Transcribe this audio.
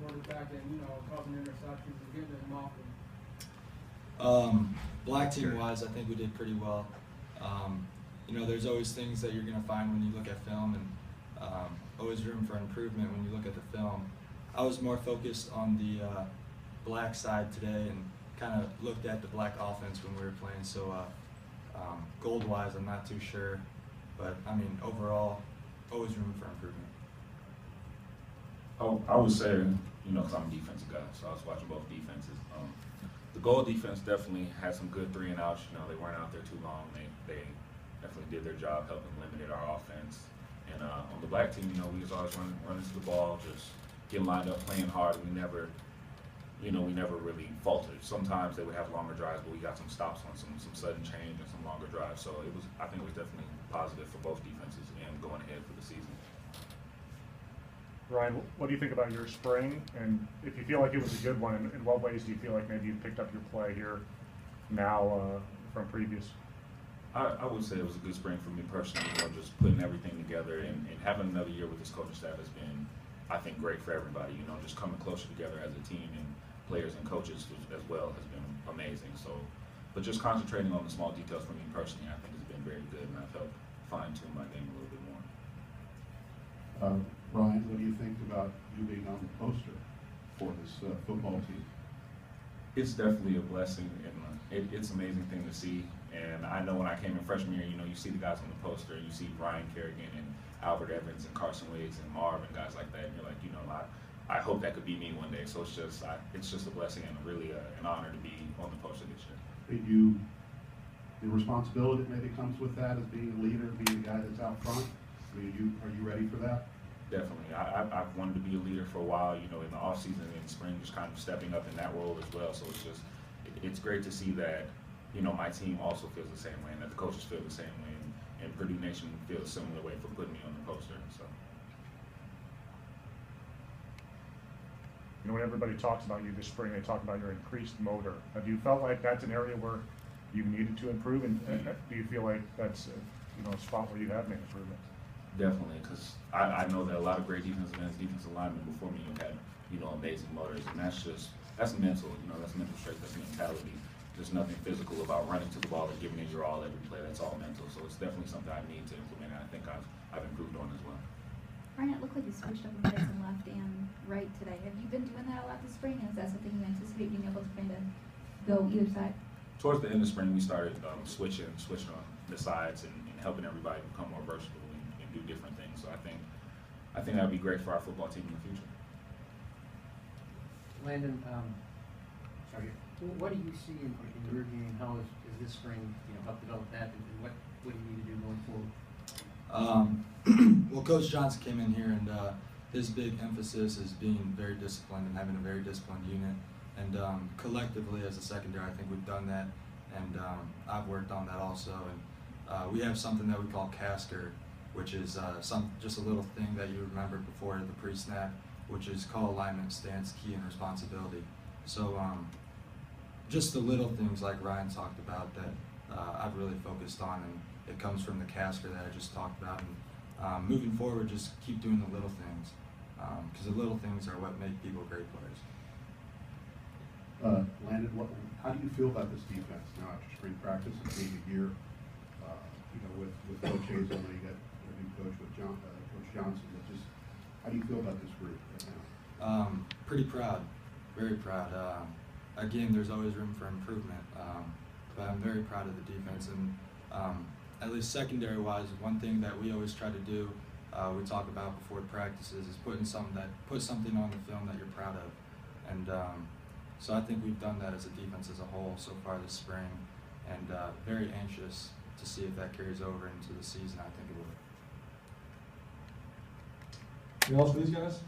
quarterback and, causing interceptions and getting them off them? Black team wise, I think we did pretty well. There's always things that you're going to find when you look at film, and always room for improvement when you look at the film. I was more focused on the black side today and kind of looked at the black offense when we were playing. So gold wise, I'm not too sure, but I mean overall, always room for improvement. I would say, because I'm a defensive guy, so I was watching both defenses. The gold defense definitely had some good 3 and outs. They weren't out there too long. They definitely did their job helping limit our offense. And on the black team, we was always running to the ball, just getting lined up, playing hard. We never really faltered. Sometimes they would have longer drives, but we got some stops on some sudden change and some longer drives. So I think it was definitely positive for both defenses and going ahead for the season. Ryan, what do you think about your spring? And if you feel like it was a good one, in what ways do you feel like maybe you picked up your play here now from previous? I would say it was a good spring for me personally, just putting everything together and having another year with this coaching staff has been, I think, great for everybody. Just coming closer together as a team and players and coaches as well has been amazing. So, but just concentrating on the small details for me personally, I think has been very good, and I've helped fine-tune my game a little bit more. Ryan, what do you think about you being on the poster for this football team? It's definitely a blessing, and it's an amazing thing to see. And I know when I came in freshman year, you see the guys on the poster, and you see Ryan Kerrigan and Albert Evans and Carson Wiggs and Marv and guys like that, and you're like, I hope that could be me one day. So it's just a blessing and really an honor to be on the poster this year. The responsibility that maybe comes with that as being a leader, being a guy that's out front, are you ready for that? Definitely. I've wanted to be a leader for a while, in the off season and in spring, just kind of stepping up in that role as well. So it's great to see that, my team also feels the same way, and that the coaches feel the same way, and Purdue Nation feels a similar way for putting me on the poster. So. When everybody talks about you this spring, they talk about your increased motor. Have you felt like that's an area where you needed to improve, and do you feel like that's a spot where you have made improvements? Definitely, because I know that a lot of great defensive ends, defensive linemen before me have had amazing motors, and that's mental. That's mental strength, that's mentality. There's nothing physical about running to the ball and giving it your all every play. That's all mental. So it's definitely something I need to implement, and I think I've improved on as well. Ryan, it looked like you switched up on and left and right today. Have you been doing that a lot this spring, and is that something you anticipate being able to kind of go either side? Towards the end of spring, we started switching on the sides and helping everybody become more versatile and do different things. So I think that would be great for our football team in the future. Landon, what do you see in your game? How is this spring, help develop that, and what do you need to do going forward? Well, Coach Johnson came in here, and his big emphasis is being very disciplined and having a very disciplined unit. And collectively, as a secondary, I think we've done that, and I've worked on that also. And we have something that we call caster, which is just a little thing that you remember before the pre-snap, which is call alignment, stance, key, and responsibility. So just the little things like Ryan talked about that I've really focused on, and it comes from the caster that I just talked about. And moving forward, just keep doing the little things, because the little things are what make people great players. Landon, how do you feel about this defense now after spring practice and being a year, with Coach Hayes? I know you got a new coach with Coach Johnson, but just how do you feel about this group right now? Pretty proud, very proud. Again, there's always room for improvement, but I'm very proud of the defense. And at least secondary-wise, one thing that we always try to do, we talk about before practices, is put something on the film that you're proud of. And so I think we've done that as a defense as a whole so far this spring, and very anxious to see if that carries over into the season. I think it will. Anything else for these guys?